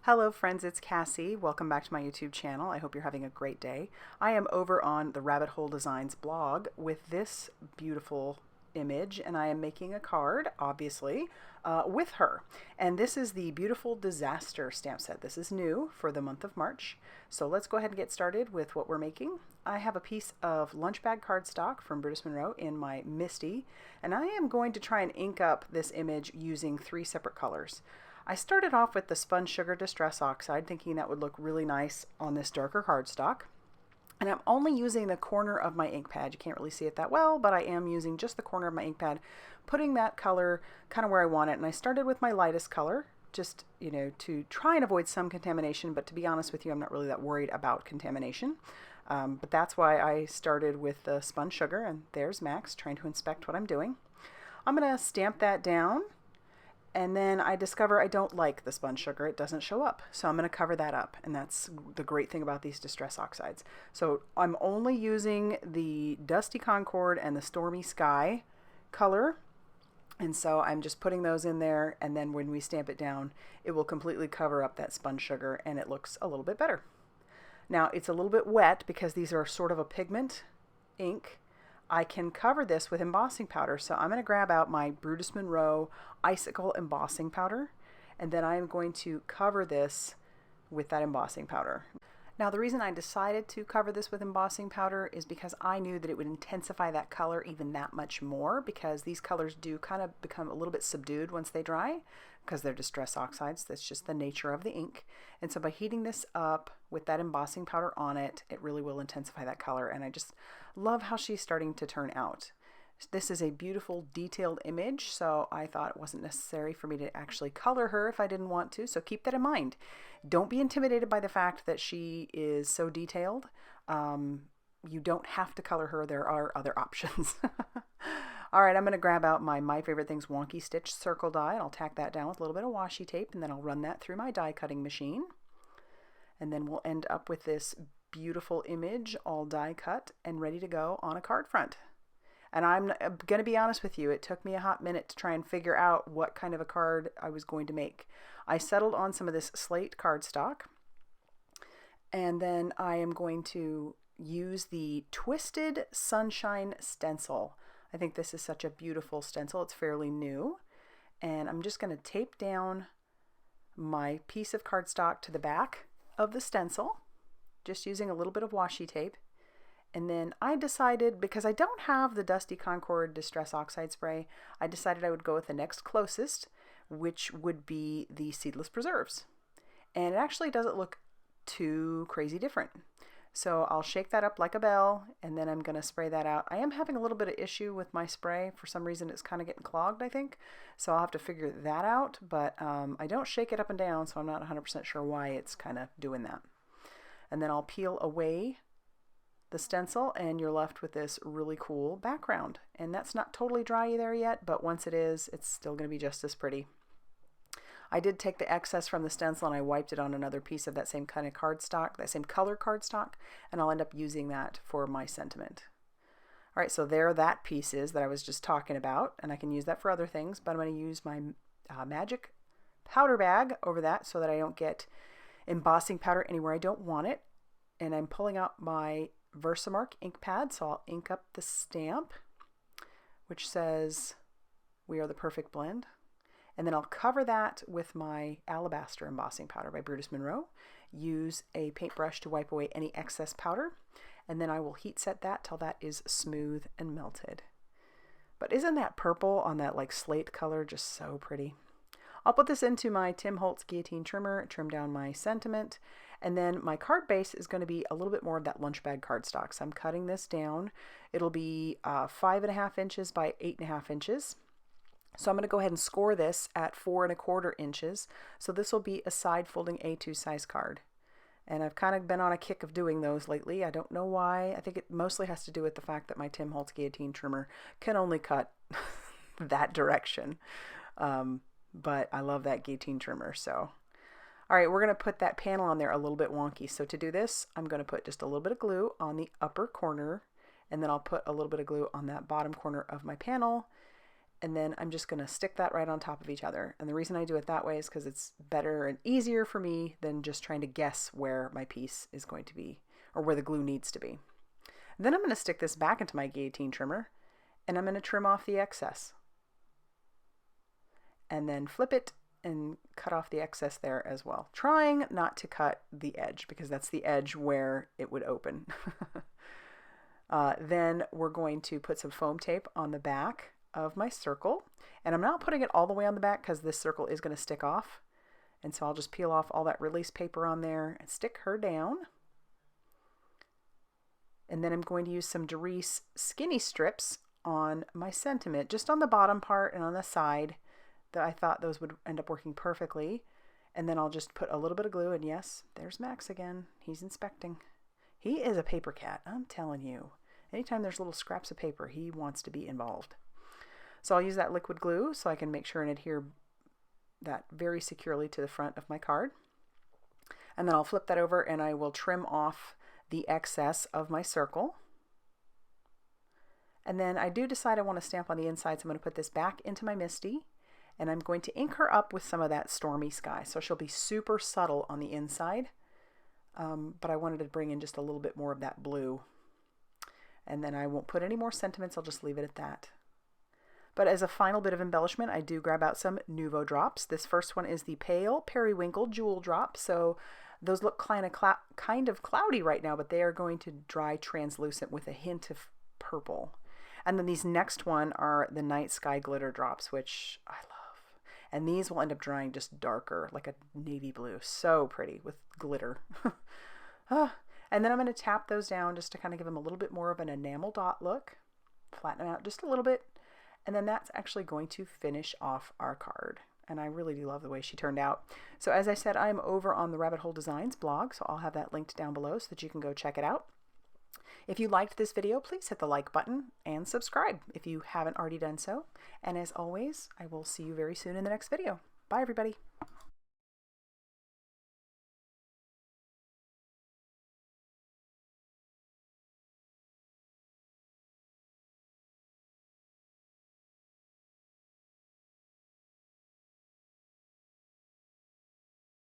Hello friends, it's Cassie. Welcome back to my YouTube channel. I hope you're having a great day. I am over on the Rabbit Hole Designs blog with this beautiful image, and I am making a card, obviously, with her. And this is the Beautiful Disaster stamp set. This is new for the month of March. So let's go ahead and get started with what we're making. I have a piece of lunch bag cardstock from Brutus Monroe in my Misty, and I am going to try and ink up this image using 3 separate colors. I started off with the Spun Sugar Distress Oxide, thinking that would look really nice on this darker cardstock. And I'm only using the corner of my ink pad. You can't really see it that well, but I am using just the corner of my ink pad, putting that color kind of where I want it. And I started with my lightest color, just, to try and avoid some contamination. But to be honest with you, I'm not really that worried about contamination. But that's why I started with the Spun Sugar, and there's Max trying to inspect what I'm doing. I'm going to stamp that down. And then I discover I don't like the Spun Sugar. It doesn't show up. So I'm going to cover that up. And that's the great thing about these Distress Oxides. So I'm only using the Dusty Concord and the Stormy Sky color. And so I'm just putting those in there. And then when we stamp it down, it will completely cover up that Spun Sugar and it looks a little bit better. Now it's a little bit wet because these are sort of a pigment ink. I can cover this with embossing powder. So I'm going to grab out my Brutus Monroe Icicle embossing powder, and then I'm going to cover this with that embossing powder. Now the reason I decided to cover this with embossing powder is because I knew that it would intensify that color even that much more, because these colors do kind of become a little bit subdued once they dry because they're distress oxides. That's just the nature of the ink. And so by heating this up with that embossing powder on it, it really will intensify that color. And I just love how she's starting to turn out. This is a beautiful detailed image, so I thought it wasn't necessary for me to actually color her if I didn't want to. So keep that in mind. Don't be intimidated by the fact that she is so detailed. You don't have to color her. There are other options. All right, I'm going to grab out my Favorite Things Wonky Stitch circle die, and I'll tack that down with a little bit of washi tape, and then I'll run that through my die cutting machine. And then we'll end up with this beautiful image all die cut and ready to go on a card front. And I'm going to be honest with you, it took me a hot minute to try and figure out what kind of a card I was going to make. I settled on some of this slate cardstock, and then I am going to use the Twisted Sunshine Stencil. I think this is such a beautiful stencil. It's fairly new. And I'm just going to tape down my piece of cardstock to the back of the stencil, just using a little bit of washi tape. And then I decided, because I don't have the Dusty Concord Distress Oxide spray, I decided I would go with the next closest, which would be the Seedless Preserves. And it actually doesn't look too crazy different. So I'll shake that up like a bell, and then I'm going to spray that out. I am having a little bit of issue with my spray. For some reason, it's kind of getting clogged, I think. So I'll have to figure that out, but I don't shake it up and down, so I'm not 100% sure why it's kind of doing that. And then I'll peel away the stencil, and you're left with this really cool background. And that's not totally dry there yet, but once it is, it's still going to be just as pretty. I did take the excess from the stencil and I wiped it on another piece of that same kind of cardstock, that same color cardstock, and I'll end up using that for my sentiment. All right, so there that piece is that I was just talking about, and I can use that for other things, but I'm going to use my magic powder bag over that so that I don't get embossing powder anywhere I don't want it. And I'm pulling out my VersaMark ink pad, so I'll ink up the stamp, which says, "We are the perfect blend." And then I'll cover that with my Alabaster embossing powder by Brutus Monroe. Use a paintbrush to wipe away any excess powder. And then I will heat set that till that is smooth and melted. But isn't that purple on that like slate color just so pretty? I'll put this into my Tim Holtz guillotine trimmer, trim down my sentiment. And then my card base is going to be a little bit more of that lunch bag cardstock. So I'm cutting this down. It'll be 5.5 inches by 8.5 inches. So I'm going to go ahead and score this at 4.25 inches. So this will be a side folding A2 size card. And I've kind of been on a kick of doing those lately. I don't know why. I think it mostly has to do with the fact that my Tim Holtz guillotine trimmer can only cut that direction. But I love that guillotine trimmer. So, all right, we're going to put that panel on there a little bit wonky. So to do this, I'm going to put just a little bit of glue on the upper corner, and then I'll put a little bit of glue on that bottom corner of my panel. And then I'm just going to stick that right on top of each other. And the reason I do it that way is because it's better and easier for me than just trying to guess where my piece is going to be or where the glue needs to be. And then I'm going to stick this back into my guillotine trimmer and I'm going to trim off the excess. And then flip it and cut off the excess there as well. Trying not to cut the edge because that's the edge where it would open. Then we're going to put some foam tape on the back of my circle, and I'm not putting it all the way on the back because this circle is going to stick off, and so I'll just peel off all that release paper on there and stick her down. And then I'm going to use some Dries skinny strips on my sentiment, just on the bottom part and on the side. That I thought those would end up working perfectly. And then I'll just put a little bit of glue, and yes, there's Max again. He's inspecting. He is a paper cat, I'm telling you. Anytime there's little scraps of paper, he wants to be involved. So I'll use that liquid glue so I can make sure and adhere that very securely to the front of my card. And then I'll flip that over and I will trim off the excess of my circle. And then I do decide I want to stamp on the inside, so I'm going to put this back into my Misty. And I'm going to ink her up with some of that Stormy Sky. So she'll be super subtle on the inside. But I wanted to bring in just a little bit more of that blue. And then I won't put any more sentiments. I'll just leave it at that. But as a final bit of embellishment, I do grab out some Nuvo drops. This first one is the Pale Periwinkle Jewel Drop. So those look kind of cloudy right now, but they are going to dry translucent with a hint of purple. And then these next one are the Night Sky Glitter Drops, which I love. And these will end up drying just darker, like a navy blue. So pretty with glitter. And then I'm going to tap those down just to kind of give them a little bit more of an enamel dot look. Flatten them out just a little bit. And then that's actually going to finish off our card. And I really do love the way she turned out. So as I said, I'm over on the Rabbit Hole Designs blog, so I'll have that linked down below so that you can go check it out. If you liked this video, please hit the like button and subscribe if you haven't already done so. And as always, I will see you very soon in the next video. Bye, everybody.